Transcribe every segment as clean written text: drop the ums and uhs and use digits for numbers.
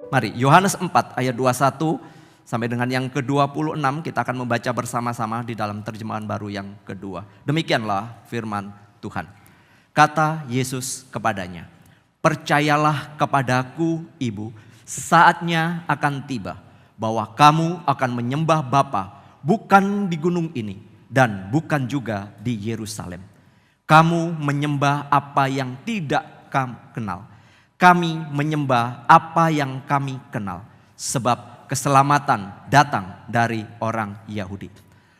Mari, Yohanes 4 ayat 21 sampai dengan yang ke-26 kita akan membaca bersama-sama di dalam terjemahan baru yang kedua. Demikianlah firman Tuhan. Kata Yesus kepadanya, "Percayalah kepadaku, Ibu, saatnya akan tiba bahwa kamu akan menyembah Bapa bukan di gunung ini dan bukan juga di Yerusalem. Kamu menyembah apa yang tidak kamu kenal. Kami menyembah apa yang kami kenal, sebab keselamatan datang dari orang Yahudi.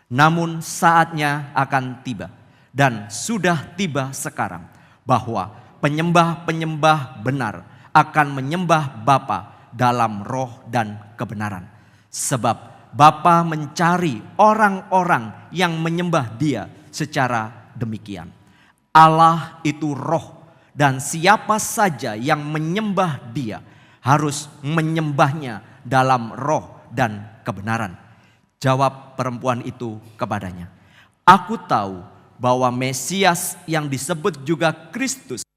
Namun saatnya akan tiba dan sudah tiba sekarang bahwa penyembah-penyembah benar akan menyembah Bapa dalam roh dan kebenaran. Sebab Bapa mencari orang-orang yang menyembah Dia secara demikian. Allah itu roh. Dan siapa saja yang menyembah Dia harus menyembahnya dalam roh dan kebenaran." Jawab perempuan itu kepadanya, "Aku tahu bahwa Mesias yang disebut juga Kristus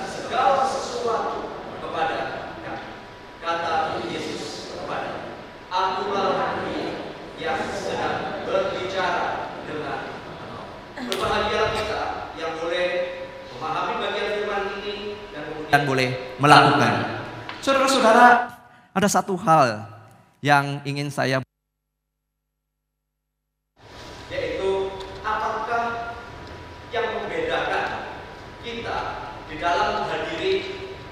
segala sesuatu kepada kami." Kata Yesus kepadanya, "Akulah Dia yang sedang berbicara dengan engkau." Berbahagia kita yang boleh memahami bagian firman ini dan kemudian boleh melakukan. Saudara-saudara, ada satu hal yang ingin saya, yaitu apakah yang membedakan kita di dalam menghadiri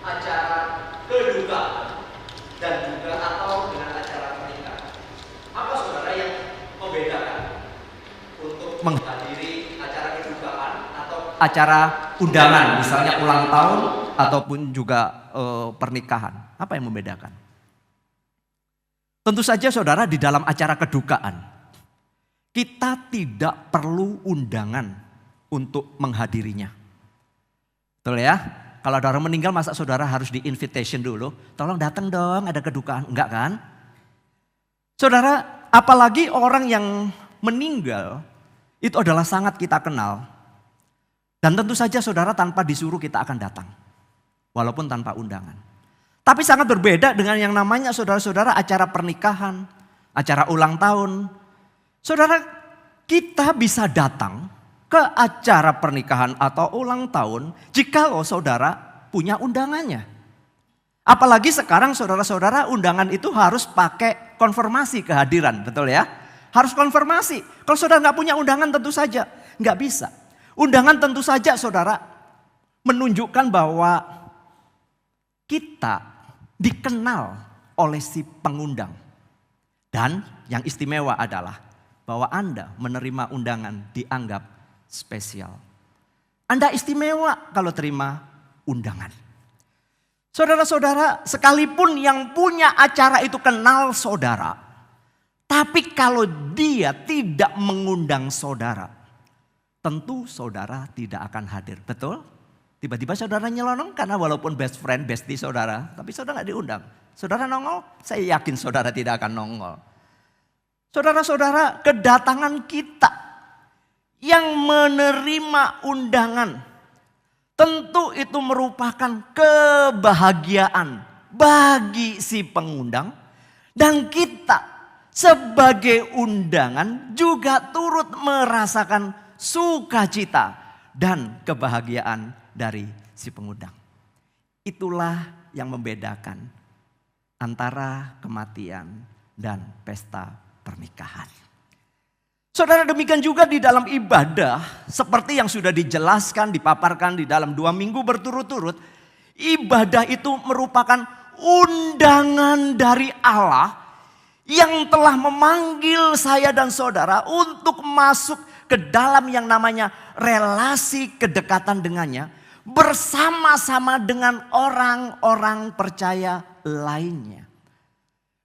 acara kedukaan dan juga atau dengan acara pernikahan. Apa saudara yang membedakan untuk menghadiri acara kedukaan atau acara undangan, misalnya ulang tahun ataupun juga pernikahan? Apa yang membedakan? Tentu saja saudara, di dalam acara kedukaan kita tidak perlu undangan untuk menghadirinya. Betul ya? Kalau ada orang meninggal, masa saudara harus di invitation dulu? Tolong datang dong, ada kedukaan. Enggak kan? Saudara, apalagi orang yang meninggal itu adalah sangat kita kenal. Dan tentu saja saudara, tanpa disuruh kita akan datang. Walaupun tanpa undangan. Tapi sangat berbeda dengan yang namanya saudara-saudara acara pernikahan, acara ulang tahun. Saudara, kita bisa datang ke acara pernikahan atau ulang tahun jikalau saudara punya undangannya. Apalagi sekarang saudara-saudara, undangan itu harus pakai konfirmasi kehadiran, betul ya? Harus konfirmasi. Kalau saudara nggak punya undangan tentu saja nggak bisa. Undangan tentu saja saudara menunjukkan bahwa kita dikenal oleh si pengundang. Dan yang istimewa adalah bahwa Anda menerima undangan dianggap spesial. Anda istimewa kalau terima undangan. Saudara-saudara, sekalipun yang punya acara itu kenal saudara, tapi kalau dia tidak mengundang saudara, tentu saudara tidak akan hadir. Betul? Tiba-tiba saudara nyelonong karena walaupun best friend, bestie saudara, tapi saudara nggak diundang. Saudara nongol, saya yakin saudara tidak akan nongol. Saudara-saudara, kedatangan kita yang menerima undangan, tentu itu merupakan kebahagiaan bagi si pengundang. Dan kita sebagai undangan juga turut merasakan sukacita dan kebahagiaan dari si pengundang. Itulah yang membedakan antara kematian dan pesta pernikahan. Saudara, demikian juga di dalam ibadah, seperti yang sudah dijelaskan, dipaparkan di dalam 2 minggu berturut-turut. Ibadah itu merupakan undangan dari Allah yang telah memanggil saya dan saudara untuk masuk ke dalam yang namanya relasi kedekatan dengannya, bersama-sama dengan orang-orang percaya lainnya.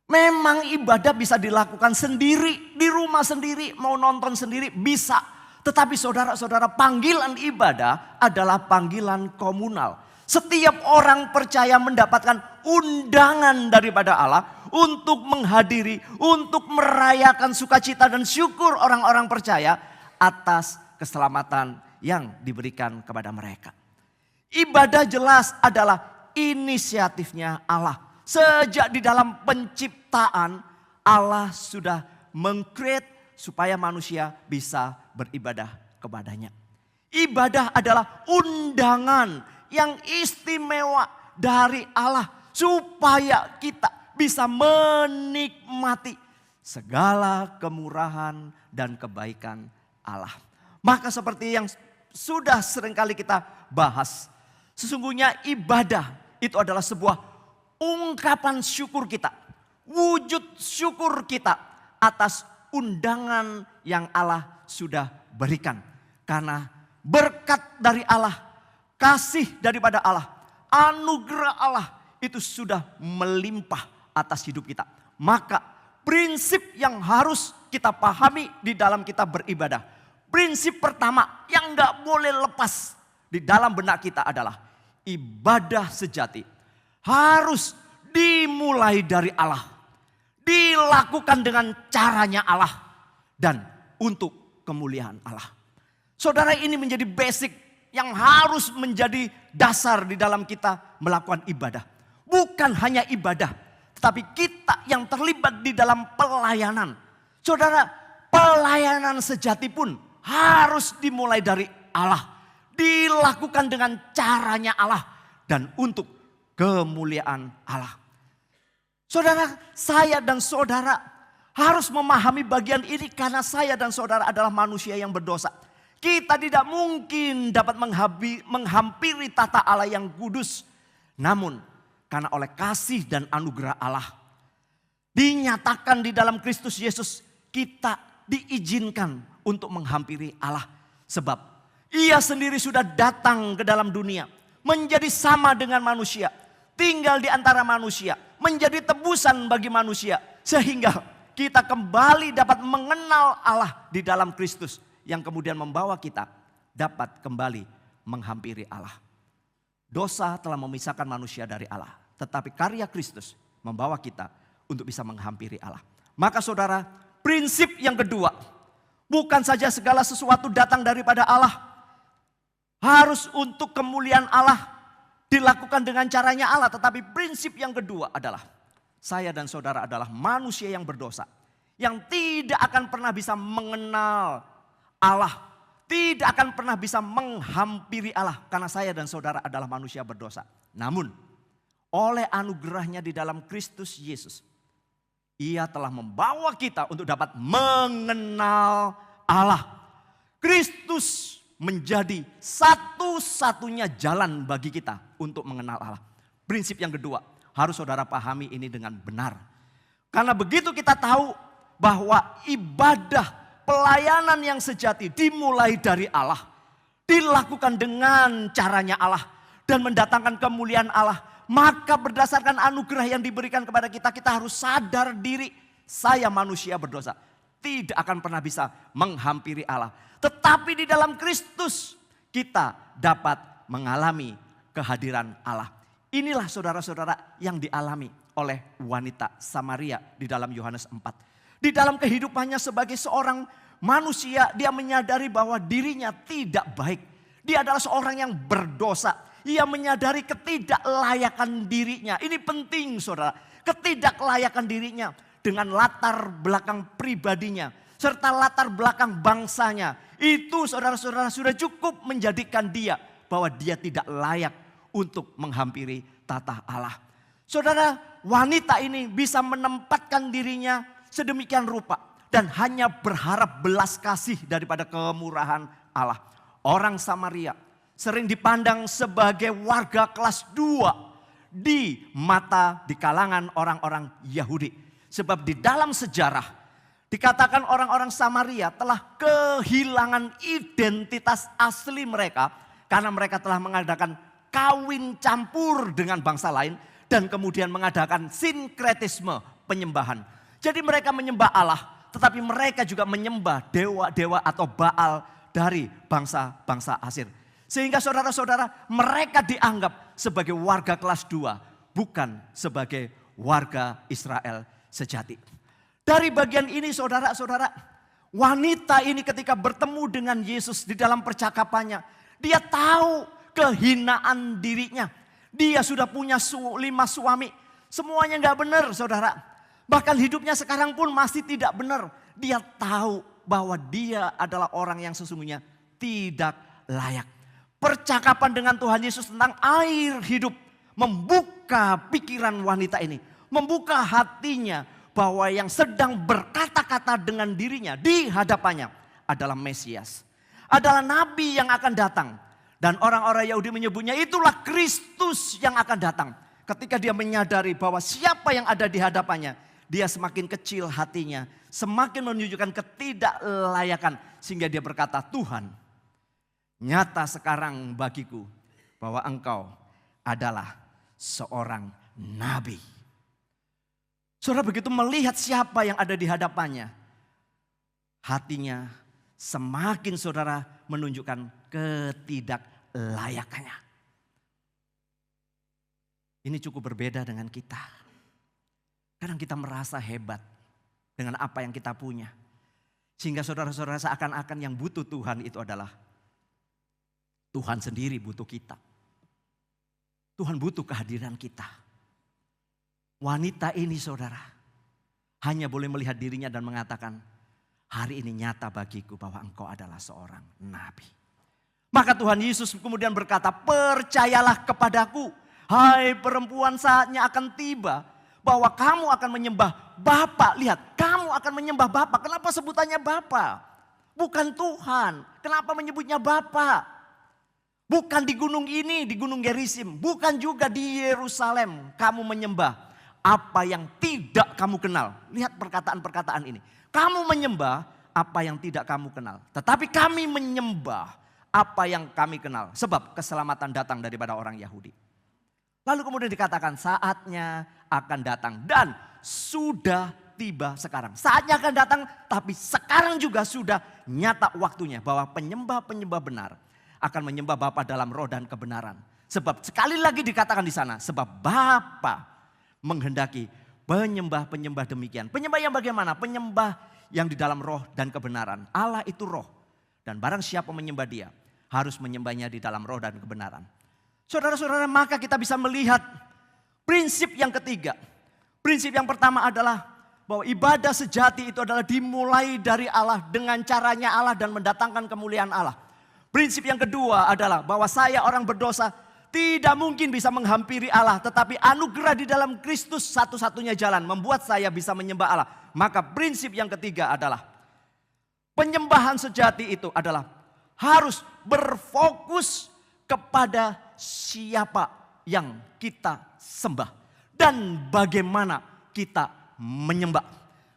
Memang ibadah bisa dilakukan sendiri, di rumah sendiri, mau nonton sendiri bisa. Tetapi saudara-saudara, panggilan ibadah adalah panggilan komunal. Setiap orang percaya mendapatkan undangan daripada Allah untuk menghadiri, untuk merayakan sukacita dan syukur orang-orang percaya atas keselamatan yang diberikan kepada mereka. Ibadah jelas adalah inisiatifnya Allah. Sejak di dalam penciptaan Allah sudah meng-create supaya manusia bisa beribadah kepadanya. Ibadah adalah undangan yang istimewa dari Allah supaya kita bisa menikmati segala kemurahan dan kebaikan Allah. Maka seperti yang sudah seringkali kita bahas, sesungguhnya ibadah itu adalah sebuah ungkapan syukur kita, wujud syukur kita atas undangan yang Allah sudah berikan. Karena berkat dari Allah, kasih daripada Allah, anugerah Allah itu sudah melimpah atas hidup kita. Maka prinsip yang harus kita pahami di dalam kita beribadah, prinsip pertama yang gak boleh lepas di dalam benak kita adalah ibadah sejati harus dimulai dari Allah, dilakukan dengan caranya Allah, dan untuk kemuliaan Allah. Saudara, ini menjadi basic yang harus menjadi dasar di dalam kita melakukan ibadah. Bukan hanya ibadah, tetapi kita yang terlibat di dalam pelayanan. Saudara, pelayanan sejati pun harus dimulai dari Allah, dilakukan dengan caranya Allah, dan untuk kemuliaan Allah. Saudara, saya dan saudara harus memahami bagian ini karena saya dan saudara adalah manusia yang berdosa. Kita tidak mungkin dapat menghampiri tata Allah yang kudus. Namun karena oleh kasih dan anugerah Allah dinyatakan di dalam Kristus Yesus, kita diizinkan untuk menghampiri Allah. Sebab Ia sendiri sudah datang ke dalam dunia, menjadi sama dengan manusia, tinggal di antara manusia, menjadi tebusan bagi manusia. Sehingga kita kembali dapat mengenal Allah di dalam Kristus, yang kemudian membawa kita dapat kembali menghampiri Allah. Dosa telah memisahkan manusia dari Allah, tetapi karya Kristus membawa kita untuk bisa menghampiri Allah. Maka saudara, prinsip yang kedua, bukan saja segala sesuatu datang daripada Allah, harus untuk kemuliaan Allah, dilakukan dengan caranya Allah. Tetapi prinsip yang kedua adalah saya dan saudara adalah manusia yang berdosa, yang tidak akan pernah bisa mengenal Allah, tidak akan pernah bisa menghampiri Allah, karena saya dan saudara adalah manusia berdosa. Namun oleh anugerahnya di dalam Kristus Yesus, Ia telah membawa kita untuk dapat mengenal Allah. Kristus menjadi satu-satunya jalan bagi kita untuk mengenal Allah. Prinsip yang kedua, harus saudara pahami ini dengan benar. Karena begitu kita tahu bahwa ibadah pelayanan yang sejati dimulai dari Allah, dilakukan dengan caranya Allah, dan mendatangkan kemuliaan Allah, maka berdasarkan anugerah yang diberikan kepada kita, kita harus sadar diri, saya manusia berdosa, tidak akan pernah bisa menghampiri Allah. Tetapi di dalam Kristus kita dapat mengalami kehadiran Allah. Inilah saudara-saudara yang dialami oleh wanita Samaria di dalam Yohanes 4. Di dalam kehidupannya sebagai seorang manusia, dia menyadari bahwa dirinya tidak baik. Dia adalah seorang yang berdosa. Ia menyadari ketidaklayakan dirinya. Ini penting saudara, ketidaklayakan dirinya dengan latar belakang pribadinya serta latar belakang bangsanya. Itu saudara-saudara sudah cukup menjadikan dia bahwa dia tidak layak untuk menghampiri tata Allah. Saudara, wanita ini bisa menempatkan dirinya sedemikian rupa dan hanya berharap belas kasih daripada kemurahan Allah. Orang Samaria sering dipandang sebagai warga kelas 2 di kalangan orang-orang Yahudi. Sebab di dalam sejarah dikatakan orang-orang Samaria telah kehilangan identitas asli mereka karena mereka telah mengadakan kawin campur dengan bangsa lain dan kemudian mengadakan sinkretisme penyembahan. Jadi mereka menyembah Allah, tetapi mereka juga menyembah dewa-dewa atau Baal dari bangsa-bangsa Asir. Sehingga saudara-saudara, mereka dianggap sebagai warga kelas 2, bukan sebagai warga Israel sejati. Dari bagian ini saudara-saudara, wanita ini ketika bertemu dengan Yesus di dalam percakapannya, dia tahu kehinaan dirinya. Dia sudah punya 5 suami. Semuanya gak benar saudara. Bahkan hidupnya sekarang pun masih tidak benar. Dia tahu bahwa dia adalah orang yang sesungguhnya tidak layak. Percakapan dengan Tuhan Yesus tentang air hidup membuka pikiran wanita ini. Membuka hatinya bahwa yang sedang berkata-kata dengan dirinya di hadapannya adalah Mesias. Adalah nabi yang akan datang. Dan orang-orang Yahudi menyebutnya itulah Kristus yang akan datang. Ketika dia menyadari bahwa siapa yang ada di hadapannya, dia semakin kecil hatinya, semakin menunjukkan ketidaklayakan. Sehingga dia berkata, Tuhan, nyata sekarang bagiku bahwa engkau adalah seorang nabi. Saudara begitu melihat siapa yang ada di hadapannya, hatinya semakin saudara menunjukkan ketidaklayakannya. Ini cukup berbeda dengan kita. Kadang kita merasa hebat dengan apa yang kita punya. Sehingga saudara-saudara seakan-akan yang butuh Tuhan itu adalah Tuhan sendiri butuh kita. Tuhan butuh kehadiran kita. Wanita ini saudara hanya boleh melihat dirinya dan mengatakan, hari ini nyata bagiku bahwa engkau adalah seorang nabi. Maka Tuhan Yesus kemudian berkata, percayalah kepadaku. Hai perempuan, saatnya akan tiba bahwa kamu akan menyembah Bapa. Lihat, kamu akan menyembah Bapa. Kenapa sebutannya Bapa? Bukan Tuhan. Kenapa menyebutnya Bapa? Bukan di gunung ini, di gunung Gerizim. Bukan juga di Yerusalem kamu menyembah apa yang tidak kamu kenal. Lihat perkataan-perkataan ini. Kamu menyembah apa yang tidak kamu kenal. Tetapi kami menyembah apa yang kami kenal. Sebab keselamatan datang daripada orang Yahudi. Lalu kemudian dikatakan saatnya akan datang dan sudah tiba sekarang. Saatnya akan datang tapi sekarang juga sudah nyata waktunya bahwa penyembah-penyembah benar akan menyembah Bapa dalam roh dan kebenaran. Sebab sekali lagi dikatakan di sana, sebab Bapa menghendaki penyembah-penyembah demikian. Penyembah yang bagaimana? Penyembah yang di dalam roh dan kebenaran. Allah itu roh dan barang siapa menyembah dia harus menyembahnya di dalam roh dan kebenaran. Saudara-saudara, maka kita bisa melihat prinsip yang ketiga. Prinsip yang pertama adalah bahwa ibadah sejati itu adalah dimulai dari Allah dengan caranya Allah dan mendatangkan kemuliaan Allah. Prinsip yang kedua adalah bahwa saya orang berdosa tidak mungkin bisa menghampiri Allah. Tetapi anugerah di dalam Kristus satu-satunya jalan membuat saya bisa menyembah Allah. Maka prinsip yang ketiga adalah penyembahan sejati itu adalah harus berfokus kepada siapa yang kita sembah dan bagaimana kita menyembah.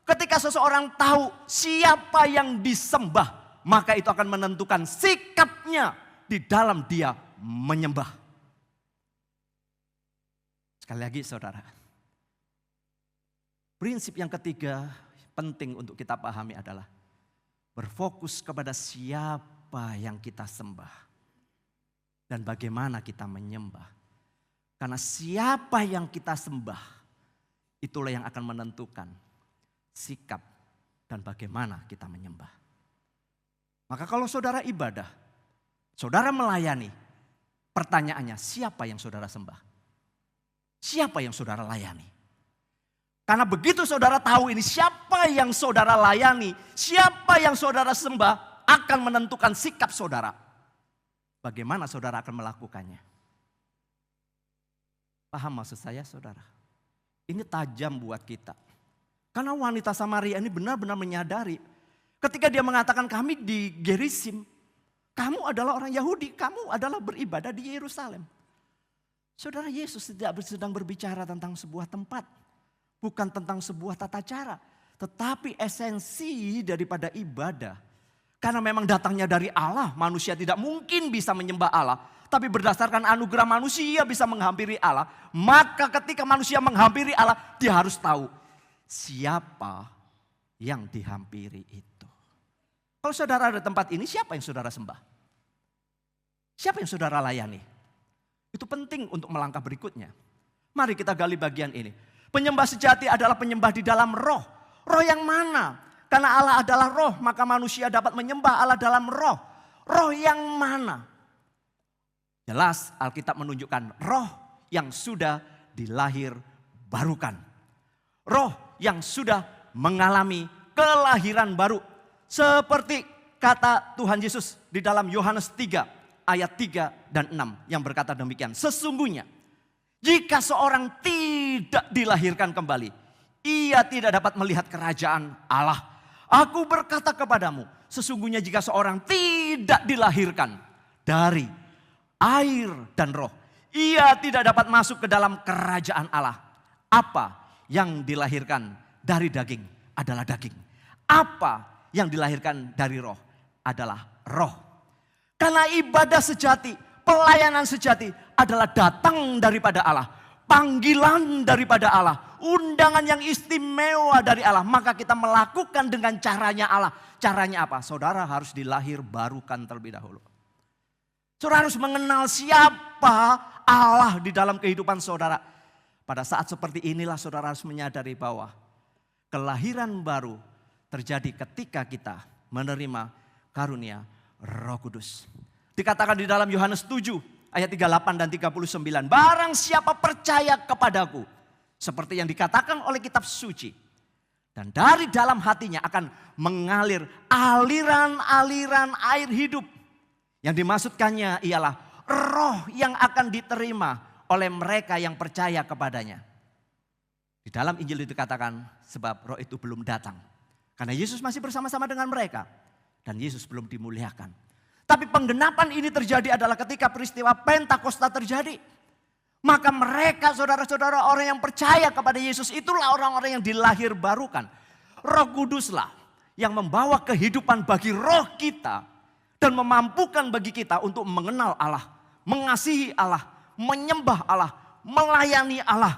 Ketika seseorang tahu siapa yang disembah, maka itu akan menentukan sikapnya di dalam dia menyembah. Sekali lagi saudara, prinsip yang ketiga penting untuk kita pahami adalah berfokus kepada siapa yang kita sembah. Dan bagaimana kita menyembah. Karena siapa yang kita sembah, itulah yang akan menentukan sikap dan bagaimana kita menyembah. Maka kalau saudara ibadah, saudara melayani, pertanyaannya siapa yang saudara sembah? Siapa yang saudara layani? Karena begitu saudara tahu ini siapa yang saudara layani, siapa yang saudara sembah akan menentukan sikap saudara. Bagaimana saudara akan melakukannya? Paham maksud saya saudara? Ini tajam buat kita. Karena wanita Samaria ini benar-benar menyadari. Ketika dia mengatakan kami di Gerizim. Kamu adalah orang Yahudi, kamu adalah beribadah di Yerusalem. Saudara, Yesus tidak sedang berbicara tentang sebuah tempat. Bukan tentang sebuah tata cara. Tetapi esensi daripada ibadah. Karena memang datangnya dari Allah, manusia tidak mungkin bisa menyembah Allah. Tapi berdasarkan anugerah manusia bisa menghampiri Allah. Maka ketika manusia menghampiri Allah, dia harus tahu siapa yang dihampiri itu. Kalau saudara ada tempat ini, siapa yang saudara sembah? Siapa yang saudara layani? Itu penting untuk melangkah berikutnya. Mari kita gali bagian ini. Penyembah sejati adalah penyembah di dalam roh. Roh yang mana? Karena Allah adalah roh, maka manusia dapat menyembah Allah dalam roh. Roh yang mana? Jelas Alkitab menunjukkan roh yang sudah dilahir barukan. Roh yang sudah mengalami kelahiran baru. Seperti kata Tuhan Yesus di dalam Yohanes 3 ayat 3 dan 6 yang berkata demikian. Sesungguhnya jika seorang tidak dilahirkan kembali, ia tidak dapat melihat kerajaan Allah. Aku berkata kepadamu, sesungguhnya jika seorang tidak dilahirkan dari air dan roh, ia tidak dapat masuk ke dalam kerajaan Allah. Apa yang dilahirkan dari daging adalah daging. Apa yang dilahirkan dari roh adalah roh. Karena ibadah sejati, pelayanan sejati adalah datang daripada Allah. Panggilan daripada Allah. Undangan yang istimewa dari Allah. Maka kita melakukan dengan caranya Allah. Caranya apa? Saudara harus dilahir barukan terlebih dahulu. Saudara harus mengenal siapa Allah di dalam kehidupan saudara. Pada saat seperti inilah saudara harus menyadari bahwa kelahiran baru terjadi ketika kita menerima karunia Roh Kudus. Dikatakan di dalam Yohanes 7 ayat 38 dan 39. Barang siapa percaya kepadaku, seperti yang dikatakan oleh kitab suci, dan dari dalam hatinya akan mengalir aliran-aliran air hidup. Yang dimaksudkannya ialah roh yang akan diterima oleh mereka yang percaya kepadanya. Di dalam Injil itu dikatakan sebab roh itu belum datang. Karena Yesus masih bersama-sama dengan mereka. Dan Yesus belum dimuliakan. Tapi penggenapan ini terjadi adalah ketika peristiwa Pentakosta terjadi. Maka mereka saudara-saudara orang yang percaya kepada Yesus itulah orang-orang yang dilahir barukan. Roh Kuduslah yang membawa kehidupan bagi roh kita. Dan memampukan bagi kita untuk mengenal Allah. Mengasihi Allah. Menyembah Allah. Melayani Allah.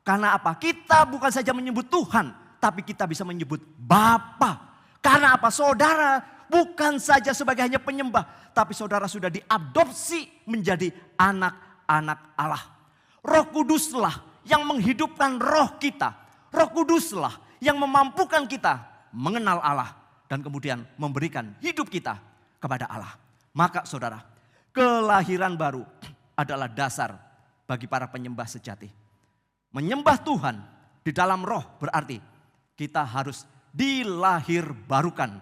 Karena apa? Kita bukan saja menyebut Tuhan. Tapi kita bisa menyebut Bapa. Karena apa? Saudara bukan saja sebagai hanya penyembah. Tapi saudara sudah diadopsi menjadi anak-anak Allah. Roh Kuduslah yang menghidupkan roh kita. Roh Kuduslah yang memampukan kita mengenal Allah. Dan kemudian memberikan hidup kita kepada Allah. Maka saudara, kelahiran baru adalah dasar bagi para penyembah sejati. Menyembah Tuhan di dalam roh berarti kita harus dilahir barukan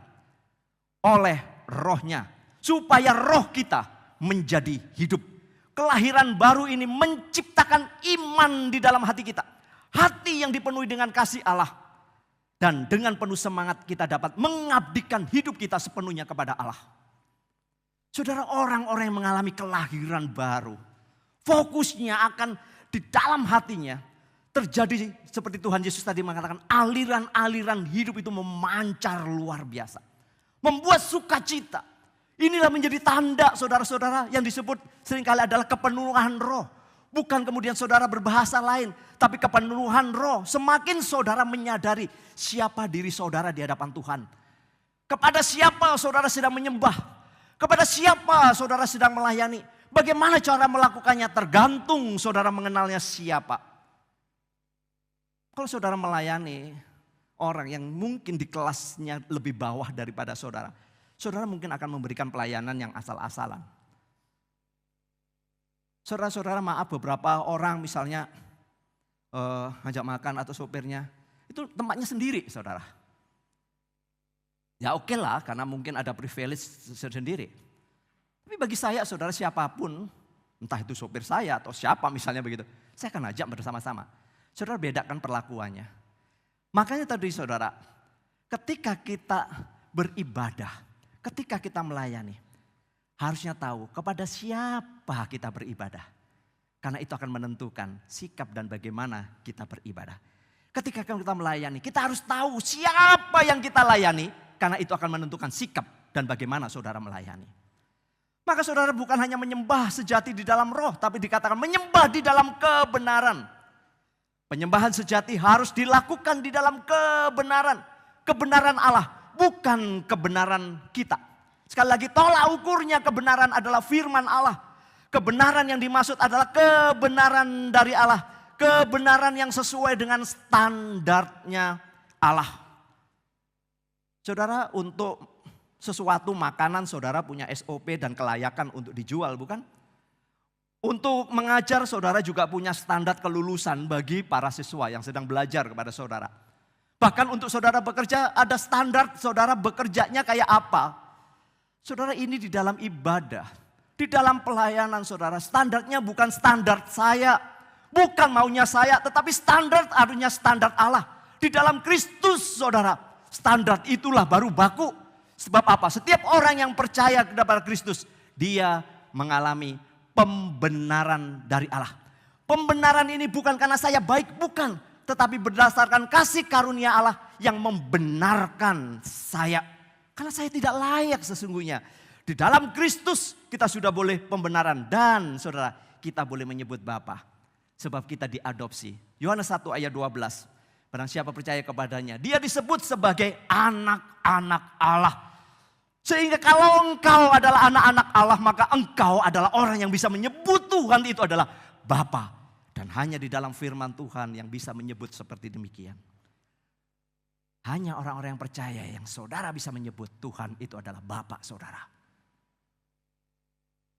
oleh rohnya. Supaya roh kita menjadi hidup. Kelahiran baru ini menciptakan iman di dalam hati kita. Hati yang dipenuhi dengan kasih Allah. Dan dengan penuh semangat kita dapat mengabdikan hidup kita sepenuhnya kepada Allah. Saudara, orang-orang yang mengalami kelahiran baru. Fokusnya akan di dalam hatinya. Terjadi seperti Tuhan Yesus tadi mengatakan, aliran-aliran hidup itu memancar luar biasa. Membuat sukacita. Inilah menjadi tanda saudara-saudara yang disebut seringkali adalah kepenuhan roh. Bukan kemudian saudara berbahasa lain, tapi kepenuhan roh. Semakin saudara menyadari siapa diri saudara di hadapan Tuhan. Kepada siapa saudara sedang menyembah. Kepada siapa saudara sedang melayani. Bagaimana cara melakukannya tergantung saudara mengenalnya siapa. Kalau saudara melayani orang yang mungkin di kelasnya lebih bawah daripada saudara. Saudara mungkin akan memberikan pelayanan yang asal-asalan. Saudara-saudara maaf beberapa orang misalnya ngajak makan atau sopirnya. Itu tempatnya sendiri saudara. Ya oke lah karena mungkin ada privilege sendiri. Tapi bagi saya saudara siapapun. Entah itu sopir saya atau siapa misalnya begitu. Saya akan ajak bersama-sama. Saudara bedakan perlakuannya. Makanya tadi saudara, ketika kita beribadah, ketika kita melayani, harusnya tahu kepada siapa kita beribadah. Karena itu akan menentukan sikap dan bagaimana kita beribadah. Ketika kita melayani, kita harus tahu siapa yang kita layani. Karena itu akan menentukan sikap dan bagaimana saudara melayani. Maka saudara bukan hanya menyembah sejati di dalam roh, tapi dikatakan menyembah di dalam kebenaran. Penyembahan sejati harus dilakukan di dalam kebenaran. Kebenaran Allah, bukan kebenaran kita. Sekali lagi tolak ukurnya kebenaran adalah firman Allah. Kebenaran yang dimaksud adalah kebenaran dari Allah. Kebenaran yang sesuai dengan standarnya Allah. Saudara, untuk sesuatu makanan saudara punya SOP dan kelayakan untuk dijual bukan? Untuk mengajar, saudara juga punya standar kelulusan bagi para siswa yang sedang belajar kepada saudara. Bahkan untuk saudara bekerja ada standar saudara bekerjanya kayak apa. Saudara, ini di dalam ibadah, di dalam pelayanan saudara, standarnya bukan standar saya, bukan maunya saya, tetapi standar harusnya standar Allah. Di dalam Kristus saudara, standar itulah baru baku. Sebab apa? Setiap orang yang percaya kepada Kristus, dia mengalami pembenaran dari Allah. Pembenaran ini bukan karena saya baik, bukan. Tetapi berdasarkan kasih karunia Allah yang membenarkan saya. Karena saya tidak layak sesungguhnya. Di dalam Kristus kita sudah boleh pembenaran. Dan saudara, kita boleh menyebut Bapa. Sebab kita diadopsi. Yohanes 1 ayat 12. Barang siapa percaya kepadanya, dia disebut sebagai anak-anak Allah. Sehingga kalau engkau adalah anak-anak Allah, maka engkau adalah orang yang bisa menyebut Tuhan itu adalah Bapa. Dan hanya di dalam firman Tuhan yang bisa menyebut seperti demikian. Hanya orang-orang yang percaya yang saudara bisa menyebut Tuhan itu adalah Bapa saudara.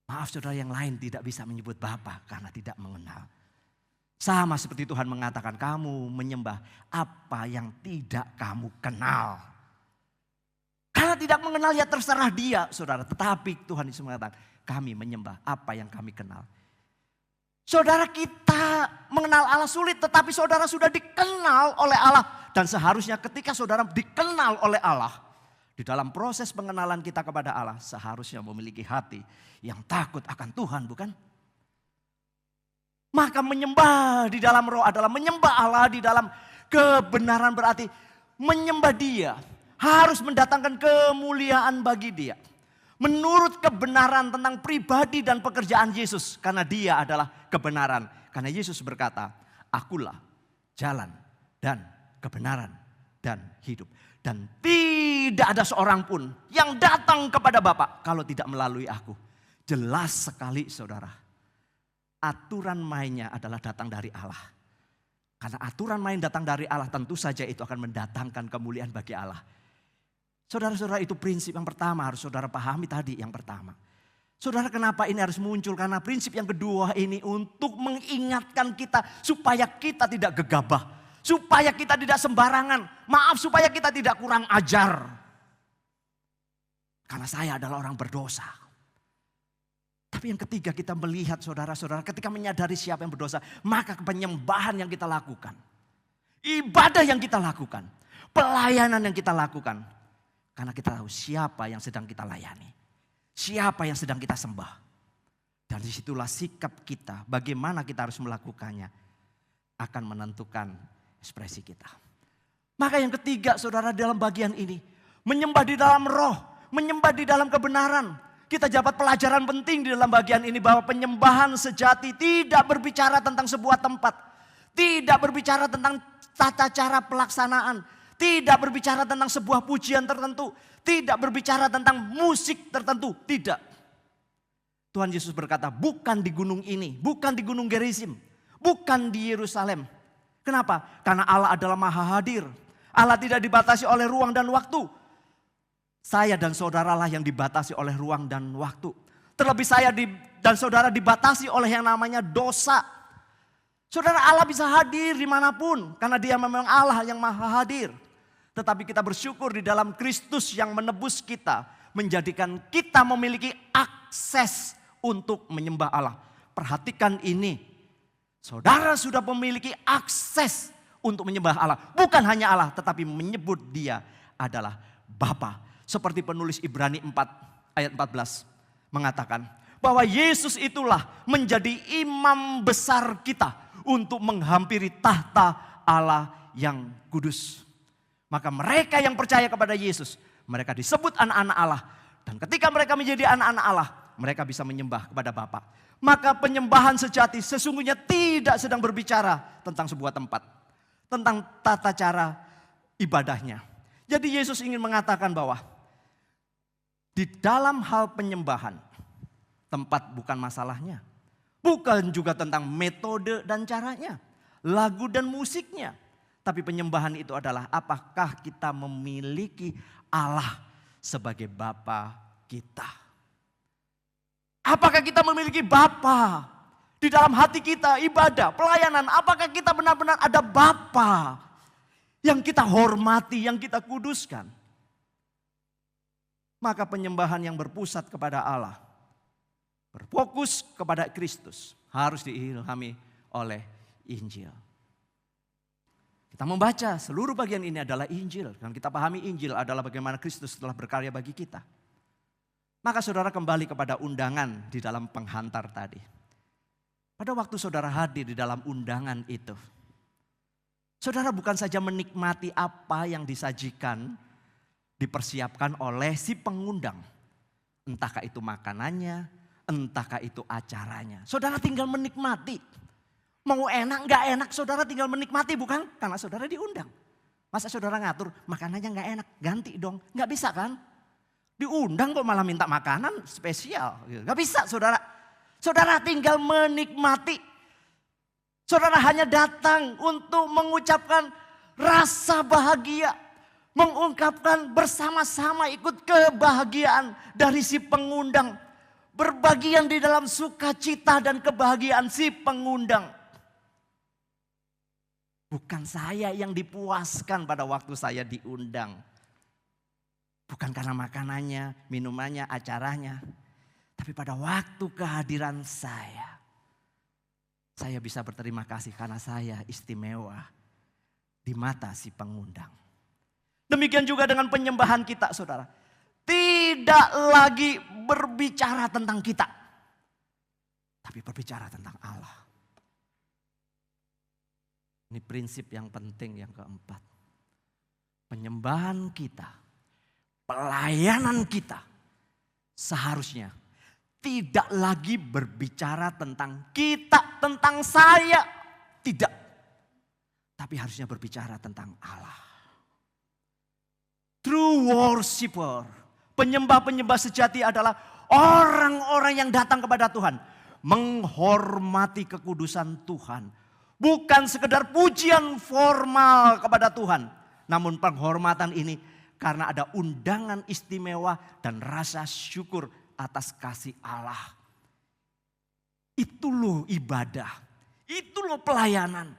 Maaf saudara, yang lain tidak bisa menyebut Bapa karena tidak mengenal. Sama seperti Tuhan mengatakan, kamu menyembah apa yang tidak kamu kenal. Karena tidak mengenal ya terserah dia saudara. Tetapi Tuhan Yesus mengatakan, kami menyembah apa yang kami kenal. Saudara, kita mengenal Allah sulit, tetapi saudara sudah dikenal oleh Allah. Dan seharusnya ketika saudara dikenal oleh Allah, di dalam proses pengenalan kita kepada Allah, seharusnya memiliki hati yang takut akan Tuhan, bukan? Maka menyembah di dalam roh adalah menyembah Allah di dalam kebenaran, berarti menyembah dia harus mendatangkan kemuliaan bagi dia. Menurut kebenaran tentang pribadi dan pekerjaan Yesus. Karena dia adalah kebenaran. Karena Yesus berkata, akulah jalan dan kebenaran dan hidup. Dan tidak ada seorang pun yang datang kepada Bapa kalau tidak melalui aku. Jelas sekali saudara. Aturan mainnya adalah datang dari Allah. Karena aturan main datang dari Allah, tentu saja itu akan mendatangkan kemuliaan bagi Allah. Saudara-saudara, itu prinsip yang pertama harus saudara pahami tadi yang pertama. Saudara, kenapa ini harus muncul? Karena prinsip yang kedua ini untuk mengingatkan kita supaya kita tidak gegabah. Supaya kita tidak sembarangan. Maaf, supaya kita tidak kurang ajar. Karena saya adalah orang berdosa. Tapi yang ketiga, kita melihat saudara-saudara, ketika menyadari siapa yang berdosa, maka penyembahan yang kita lakukan. Ibadah yang kita lakukan. Pelayanan yang kita lakukan. Karena kita tahu siapa yang sedang kita layani. Siapa yang sedang kita sembah. Dan disitulah sikap kita, bagaimana kita harus melakukannya, akan menentukan ekspresi kita. Maka yang ketiga saudara dalam bagian ini, menyembah di dalam roh, menyembah di dalam kebenaran. Kita dapat pelajaran penting di dalam bagian ini bahwa penyembahan sejati tidak berbicara tentang sebuah tempat. Tidak berbicara tentang tata cara pelaksanaan. Tidak berbicara tentang sebuah pujian tertentu. Tidak berbicara tentang musik tertentu. Tidak. Tuhan Yesus berkata, bukan di gunung ini. Bukan di gunung Gerizim. Bukan di Yerusalem. Kenapa? Karena Allah adalah maha hadir. Allah tidak dibatasi oleh ruang dan waktu. Saya dan saudaralah yang dibatasi oleh ruang dan waktu. Terlebih saya dan saudara dibatasi oleh yang namanya dosa. Saudara, Allah bisa hadir dimanapun. Karena dia memang Allah yang maha hadir. Tetapi kita bersyukur di dalam Kristus yang menebus kita. Menjadikan kita memiliki akses untuk menyembah Allah. Perhatikan ini. Saudara sudah memiliki akses untuk menyembah Allah. Bukan hanya Allah, tetapi menyebut dia adalah Bapa. Seperti penulis Ibrani 4 ayat 14 mengatakan. Bahwa Yesus itulah menjadi imam besar kita. Untuk menghampiri tahta Allah yang kudus. Maka mereka yang percaya kepada Yesus, mereka disebut anak-anak Allah. Dan ketika mereka menjadi anak-anak Allah, mereka bisa menyembah kepada Bapa. Maka penyembahan sejati sesungguhnya tidak sedang berbicara tentang sebuah tempat. Tentang tata cara ibadahnya. Jadi Yesus ingin mengatakan bahwa di dalam hal penyembahan, tempat bukan masalahnya. Bukan juga tentang metode dan caranya, lagu dan musiknya. Tapi penyembahan itu adalah apakah kita memiliki Allah sebagai Bapa kita. Apakah kita memiliki Bapa Di dalam hati kita, ibadah, pelayanan, apakah kita benar-benar ada Bapa yang kita hormati, yang kita kuduskan? Maka penyembahan yang berpusat kepada Allah, berfokus kepada Kristus, harus diilhami oleh Injil. Kita membaca seluruh bagian ini adalah Injil. Dan kita pahami Injil adalah bagaimana Kristus telah berkarya bagi kita. Maka saudara kembali kepada undangan di dalam penghantar tadi. Pada waktu saudara hadir di dalam undangan itu, saudara bukan saja menikmati apa yang disajikan, dipersiapkan oleh si pengundang. Entahkah itu makanannya, entahkah itu acaranya. Saudara tinggal menikmati. Mau enak gak enak saudara tinggal menikmati, bukan? Karena saudara diundang. Masa saudara ngatur makanannya gak enak, ganti dong. Gak bisa kan? Diundang kok malah minta makanan spesial. Gak bisa saudara. Saudara tinggal menikmati. Saudara hanya datang untuk mengucapkan rasa bahagia. Mengungkapkan bersama-sama ikut kebahagiaan dari si pengundang. Berbagian di dalam sukacita dan kebahagiaan si pengundang. Bukan saya yang dipuaskan pada waktu saya diundang. Bukan karena makanannya, minumannya, acaranya. Tapi pada waktu kehadiran saya bisa berterima kasih karena saya istimewa di mata si pengundang. Demikian juga dengan penyembahan kita saudara. Tidak lagi berbicara tentang kita. Tapi berbicara tentang Allah. Ini prinsip yang penting yang keempat. Penyembahan kita, pelayanan kita seharusnya tidak lagi berbicara tentang kita, tentang saya. Tidak. Tapi harusnya berbicara tentang Allah. True worshiper, penyembah-penyembah sejati adalah orang-orang yang datang kepada Tuhan. Menghormati kekudusan Tuhan. Bukan sekedar pujian formal kepada Tuhan. Namun penghormatan ini karena ada undangan istimewa dan rasa syukur atas kasih Allah. Itu loh ibadah. Itu loh pelayanan.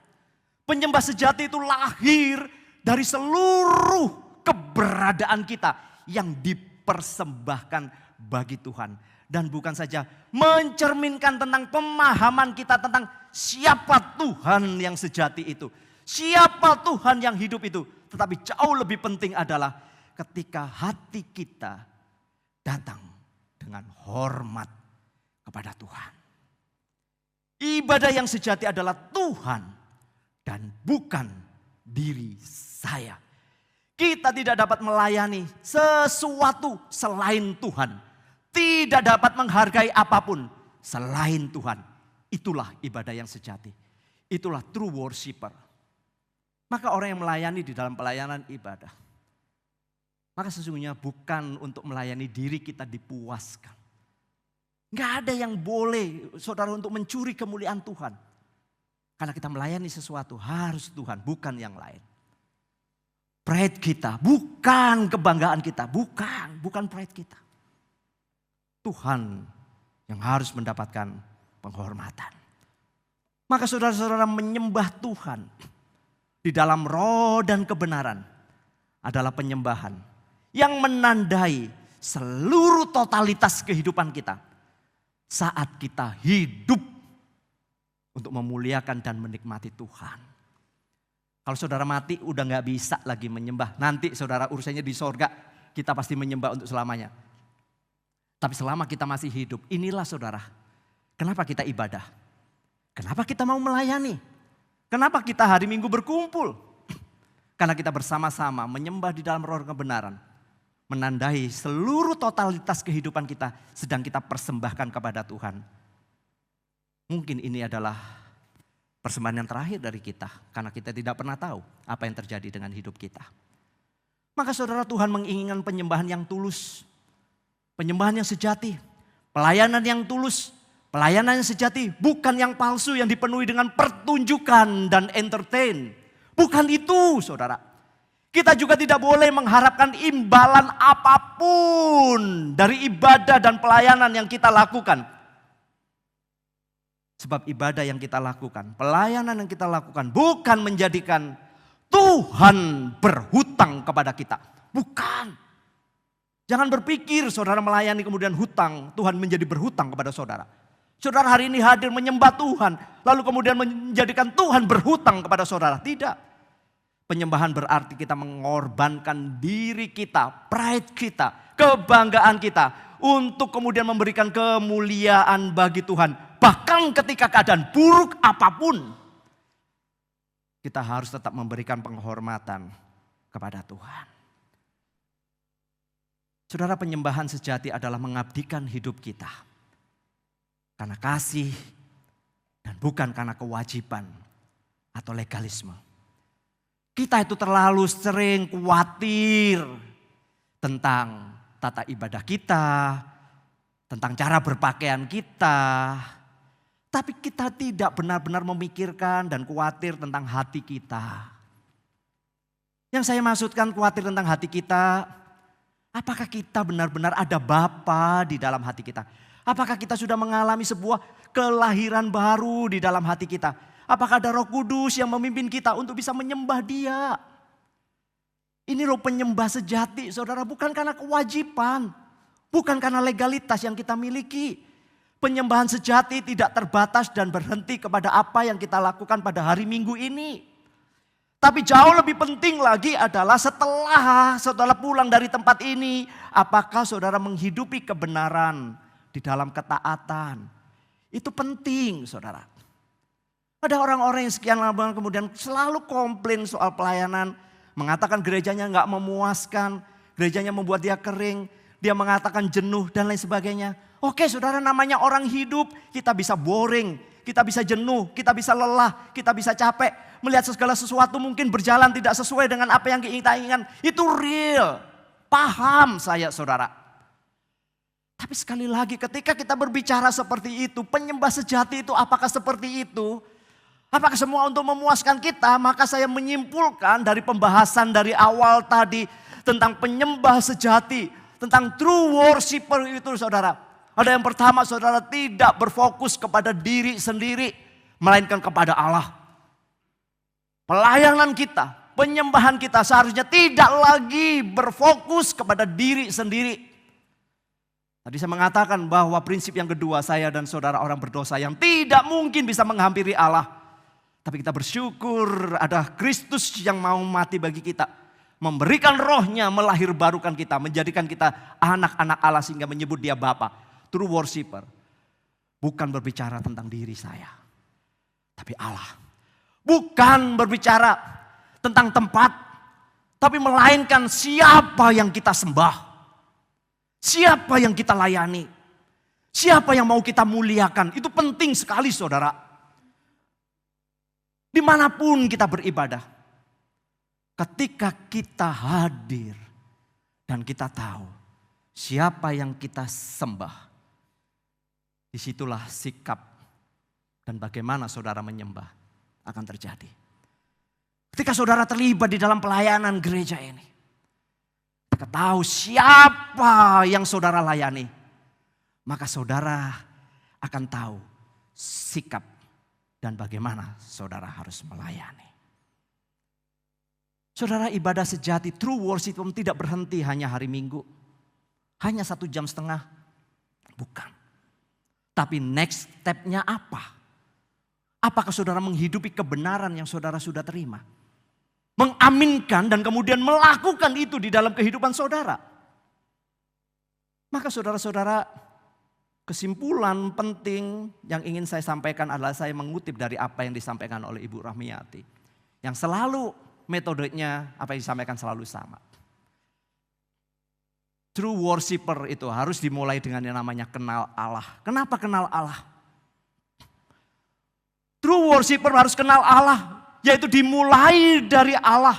Penyembah sejati itu lahir dari seluruh keberadaan kita yang dipersembahkan bagi Tuhan. Dan bukan saja mencerminkan tentang pemahaman kita tentang siapa Tuhan yang sejati itu. Siapa Tuhan yang hidup itu. Tetapi jauh lebih penting adalah ketika hati kita datang dengan hormat kepada Tuhan. Ibadah yang sejati adalah Tuhan dan bukan diri saya. Kita tidak dapat melayani sesuatu selain Tuhan. Tidak dapat menghargai apapun selain Tuhan. Itulah ibadah yang sejati. Itulah true worshiper. Maka orang yang melayani di dalam pelayanan ibadah. Maka sesungguhnya bukan untuk melayani diri kita dipuaskan. Gak ada yang boleh saudara untuk mencuri kemuliaan Tuhan. Karena kita melayani sesuatu harus Tuhan, bukan yang lain. Pride kita, bukan kebanggaan kita, bukan pride kita. Tuhan yang harus mendapatkan penghormatan. Maka saudara-saudara menyembah Tuhan di dalam roh dan kebenaran adalah penyembahan yang menandai seluruh totalitas kehidupan kita saat kita hidup untuk memuliakan dan menikmati Tuhan. Kalau saudara mati udah gak bisa lagi menyembah. Nanti saudara urusannya di sorga, kita pasti menyembah untuk selamanya. Tapi selama kita masih hidup, inilah saudara. Kenapa kita ibadah? Kenapa kita mau melayani? Kenapa kita hari Minggu berkumpul? Karena kita bersama-sama menyembah di dalam roh kebenaran. Menandai seluruh totalitas kehidupan kita sedang kita persembahkan kepada Tuhan. Mungkin ini adalah persembahan yang terakhir dari kita. Karena kita tidak pernah tahu apa yang terjadi dengan hidup kita. Maka saudara, Tuhan menginginkan penyembahan yang tulus. Penyembahan yang sejati, pelayanan yang tulus, pelayanan yang sejati, bukan yang palsu yang dipenuhi dengan pertunjukan dan entertain. Bukan itu saudara. Kita juga tidak boleh mengharapkan imbalan apapun dari ibadah dan pelayanan yang kita lakukan. Sebab ibadah yang kita lakukan, pelayanan yang kita lakukan bukan menjadikan Tuhan berhutang kepada kita. Bukan. Jangan berpikir saudara melayani kemudian hutang, Tuhan menjadi berhutang kepada saudara. Saudara hari ini hadir menyembah Tuhan, lalu kemudian menjadikan Tuhan berhutang kepada saudara. Tidak. Penyembahan berarti kita mengorbankan diri kita, pride kita, kebanggaan kita, untuk kemudian memberikan kemuliaan bagi Tuhan. Bahkan ketika keadaan buruk apapun, kita harus tetap memberikan penghormatan kepada Tuhan. Saudara, penyembahan sejati adalah mengabdikan hidup kita karena kasih dan bukan karena kewajiban atau legalisme. Kita itu terlalu sering khawatir tentang tata ibadah kita, tentang cara berpakaian kita. Tapi kita tidak benar-benar memikirkan dan khawatir tentang hati kita. Yang saya maksudkan khawatir tentang hati kita, apakah kita benar-benar ada Bapa di dalam hati kita? Apakah kita sudah mengalami sebuah kelahiran baru di dalam hati kita? Apakah ada Roh Kudus yang memimpin kita untuk bisa menyembah Dia? Ini loh penyembah sejati, saudara, bukan karena kewajiban, bukan karena legalitas yang kita miliki. Penyembahan sejati tidak terbatas dan berhenti kepada apa yang kita lakukan pada hari Minggu ini. Tapi jauh lebih penting lagi adalah setelah saudara pulang dari tempat ini, apakah saudara menghidupi kebenaran di dalam ketaatan. Itu penting, saudara. Ada orang-orang yang sekian lama kemudian selalu komplain soal pelayanan, mengatakan gerejanya nggak memuaskan, gerejanya membuat dia kering, dia mengatakan jenuh dan lain sebagainya. Oke saudara, namanya orang hidup, kita bisa boring, kita bisa jenuh, kita bisa lelah, kita bisa capek. Melihat segala sesuatu mungkin berjalan tidak sesuai dengan apa yang kita inginkan. Itu real, paham saya saudara. Tapi sekali lagi ketika kita berbicara seperti itu, penyembah sejati itu apakah seperti itu? Apakah semua untuk memuaskan kita? Maka saya menyimpulkan dari pembahasan dari awal tadi tentang penyembah sejati, tentang true worshiper itu saudara. Ada yang pertama, saudara tidak berfokus kepada diri sendiri, melainkan kepada Allah. Pelayanan kita, penyembahan kita seharusnya tidak lagi berfokus kepada diri sendiri. Tadi saya mengatakan bahwa prinsip yang kedua, saya dan saudara orang berdosa yang tidak mungkin bisa menghampiri Allah. Tapi kita bersyukur ada Kristus yang mau mati bagi kita. Memberikan rohnya, melahirbarukan kita, menjadikan kita anak-anak Allah sehingga menyebut dia Bapa. True worshiper bukan berbicara tentang diri saya, tapi Allah. Bukan berbicara tentang tempat, tapi melainkan siapa yang kita sembah. Siapa yang kita layani. Siapa yang mau kita muliakan. Itu penting sekali saudara. Dimanapun kita beribadah. Ketika kita hadir dan kita tahu siapa yang kita sembah. Disitulah sikap dan bagaimana saudara menyembah akan terjadi. Ketika saudara terlibat di dalam pelayanan gereja ini. Ketika tahu siapa yang saudara layani. Maka saudara akan tahu sikap dan bagaimana saudara harus melayani. Saudara, ibadah sejati, true worship tidak berhenti hanya hari Minggu. Hanya 1,5 jam. Bukan. Tapi next step-nya apa? Apakah saudara menghidupi kebenaran yang saudara sudah terima? Mengaminkan dan kemudian melakukan itu di dalam kehidupan saudara. Maka saudara-saudara, kesimpulan penting yang ingin saya sampaikan adalah saya mengutip dari apa yang disampaikan oleh Ibu Rahmiati. Yang selalu metodenya apa yang disampaikan selalu sama. True worshiper itu harus dimulai dengan yang namanya kenal Allah. Kenapa kenal Allah? True worshiper harus kenal Allah. Yaitu dimulai dari Allah.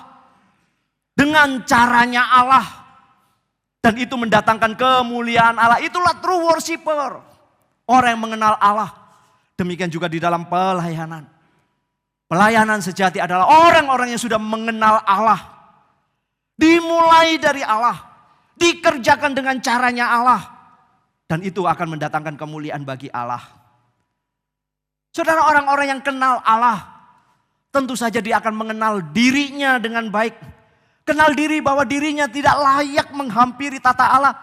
Dengan caranya Allah. Dan itu mendatangkan kemuliaan Allah. Itulah true worshiper. Orang yang mengenal Allah. Demikian juga di dalam pelayanan. Pelayanan sejati adalah orang-orang yang sudah mengenal Allah. Dimulai dari Allah. Dikerjakan dengan caranya Allah. Dan itu akan mendatangkan kemuliaan bagi Allah. Saudara, orang-orang yang kenal Allah, tentu saja dia akan mengenal dirinya dengan baik. Kenal diri bahwa dirinya tidak layak menghampiri tata Allah.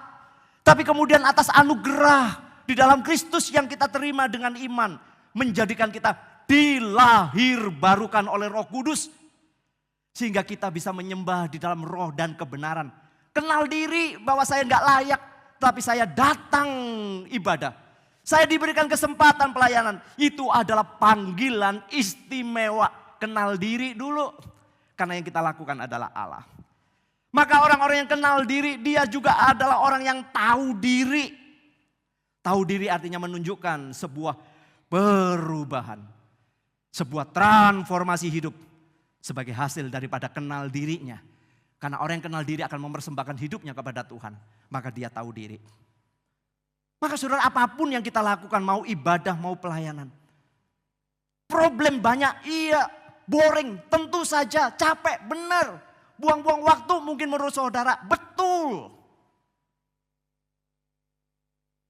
Tapi kemudian atas anugerah di dalam Kristus yang kita terima dengan iman, menjadikan kita dilahirbarukan oleh Roh Kudus. Sehingga kita bisa menyembah di dalam roh dan kebenaran. Kenal diri bahwa saya nggak layak, tapi saya datang ibadah. Saya diberikan kesempatan pelayanan. Itu adalah panggilan istimewa. Kenal diri dulu. Karena yang kita lakukan adalah Allah. Maka orang-orang yang kenal diri, dia juga adalah orang yang tahu diri. Tahu diri artinya menunjukkan sebuah perubahan. Sebuah transformasi hidup. Sebagai hasil daripada kenal dirinya. Karena orang yang kenal diri akan mempersembahkan hidupnya kepada Tuhan. Maka dia tahu diri. Maka saudara, apapun yang kita lakukan, mau ibadah, mau pelayanan. Problem banyak, iya. Boring, tentu saja. Capek, benar. Buang-buang waktu mungkin menurut saudara, betul.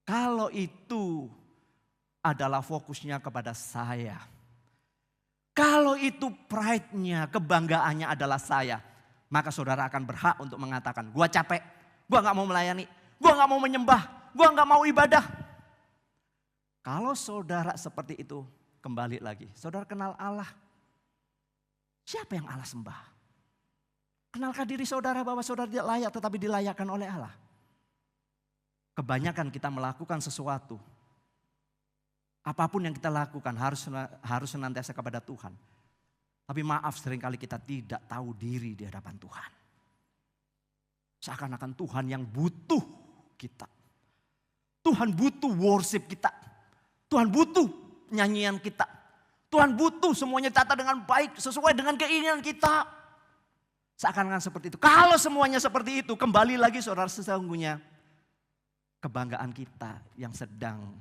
Kalau itu adalah fokusnya kepada saya. Kalau itu pride-nya, kebanggaannya adalah saya. Maka saudara akan berhak untuk mengatakan, gua capek, gua gak mau melayani, gua gak mau menyembah, gua gak mau ibadah. Kalau saudara seperti itu, kembali lagi. Saudara kenal Allah. Siapa yang Allah sembah? Kenalkah diri saudara bahwa saudara tidak layak tetapi dilayakkan oleh Allah? Kebanyakan kita melakukan sesuatu. Apapun yang kita lakukan harus senantiasa kepada Tuhan. Tapi maaf, seringkali kita tidak tahu diri di hadapan Tuhan. Seakan-akan Tuhan yang butuh kita. Tuhan butuh worship kita. Tuhan butuh nyanyian kita. Tuhan butuh semuanya ditata dengan baik sesuai dengan keinginan kita. Seakan-akan seperti itu. Kalau semuanya seperti itu, kembali lagi saudara, sesungguhnya kebanggaan kita yang sedang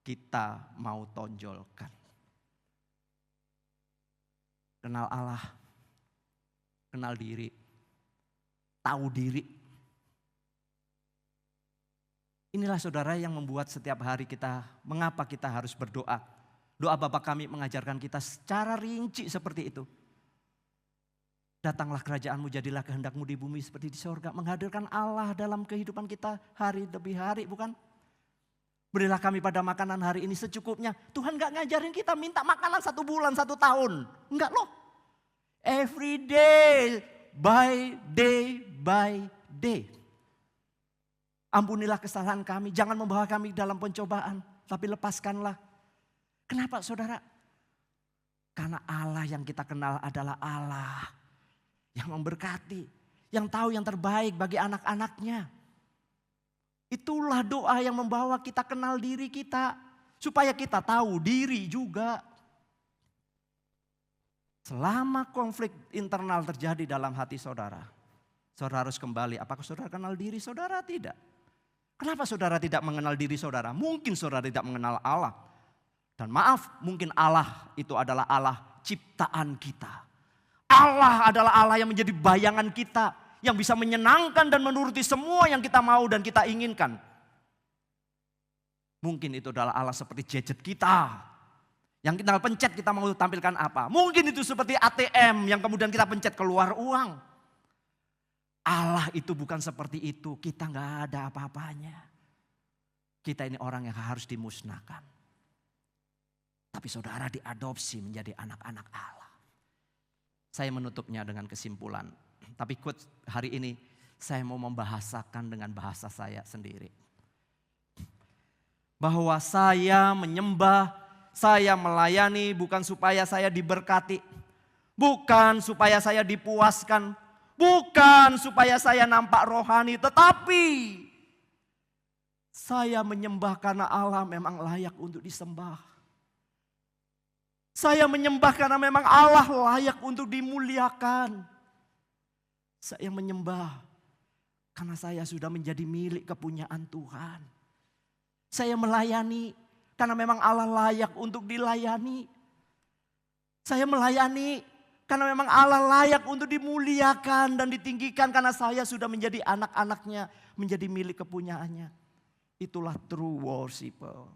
kita mau tonjolkan. Kenal Allah, kenal diri, tahu diri. Inilah saudara yang membuat setiap hari kita, mengapa kita harus berdoa. Doa Bapa kami mengajarkan kita secara rinci seperti itu. Datanglah kerajaanmu, jadilah kehendakmu di bumi seperti di sorga. Menghadirkan Allah dalam kehidupan kita hari demi hari, bukan? Berilah kami pada makanan hari ini secukupnya. Tuhan gak ngajarin kita minta makanan 1 bulan, 1 tahun. Enggak loh. Every day by day. Ampunilah kesalahan kami. Jangan membawa kami dalam pencobaan. Tapi lepaskanlah. Kenapa saudara? Karena Allah yang kita kenal adalah Allah. Yang memberkati. Yang tahu yang terbaik bagi anak-anaknya. Itulah doa yang membawa kita kenal diri kita. Supaya kita tahu diri juga. Selama konflik internal terjadi dalam hati saudara. Saudara harus kembali. Apakah saudara kenal diri saudara? Tidak. Kenapa saudara tidak mengenal diri saudara? Mungkin saudara tidak mengenal Allah. Dan maaf, mungkin Allah itu adalah Allah ciptaan kita. Allah adalah Allah yang menjadi bayangan kita. Yang bisa menyenangkan dan menuruti semua yang kita mau dan kita inginkan. Mungkin itu adalah Allah seperti gadget kita. Yang kita pencet kita mau tampilkan apa. Mungkin itu seperti ATM yang kemudian kita pencet keluar uang. Allah itu bukan seperti itu. Kita gak ada apa-apanya. Kita ini orang yang harus dimusnahkan. Tapi saudara diadopsi menjadi anak-anak Allah. Saya menutupnya dengan kesimpulan. Tapi hari ini saya mau membahasakan dengan bahasa saya sendiri. Bahwa saya menyembah, saya melayani bukan supaya saya diberkati. Bukan supaya saya dipuaskan. Bukan supaya saya nampak rohani. Tetapi saya menyembah karena Allah memang layak untuk disembah. Saya menyembah karena memang Allah layak untuk dimuliakan. Saya menyembah karena saya sudah menjadi milik kepunyaan Tuhan. Saya melayani karena memang Allah layak untuk dilayani. Saya melayani karena memang Allah layak untuk dimuliakan dan ditinggikan karena saya sudah menjadi anak-anaknya, menjadi milik kepunyaannya. Itulah true worshiper.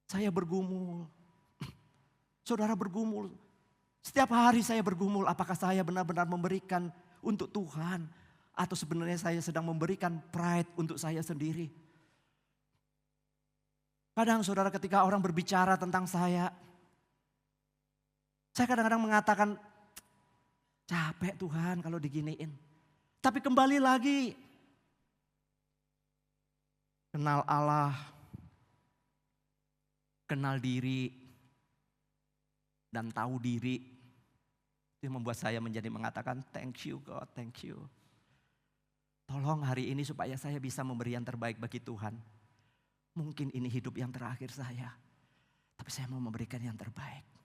Saya bergumul, saudara bergumul. Setiap hari saya bergumul, apakah saya benar-benar memberikan untuk Tuhan, atau sebenarnya saya sedang memberikan pride untuk saya sendiri. Kadang saudara, ketika orang berbicara tentang saya kadang-kadang mengatakan, capek Tuhan kalau diginiin. Tapi kembali lagi, kenal Allah, kenal diri, dan tahu diri. Itu yang membuat saya menjadi mengatakan, thank you God, thank you. Tolong hari ini supaya saya bisa memberi yang terbaik bagi Tuhan. Mungkin ini hidup yang terakhir saya, tapi saya mau memberikan yang terbaik.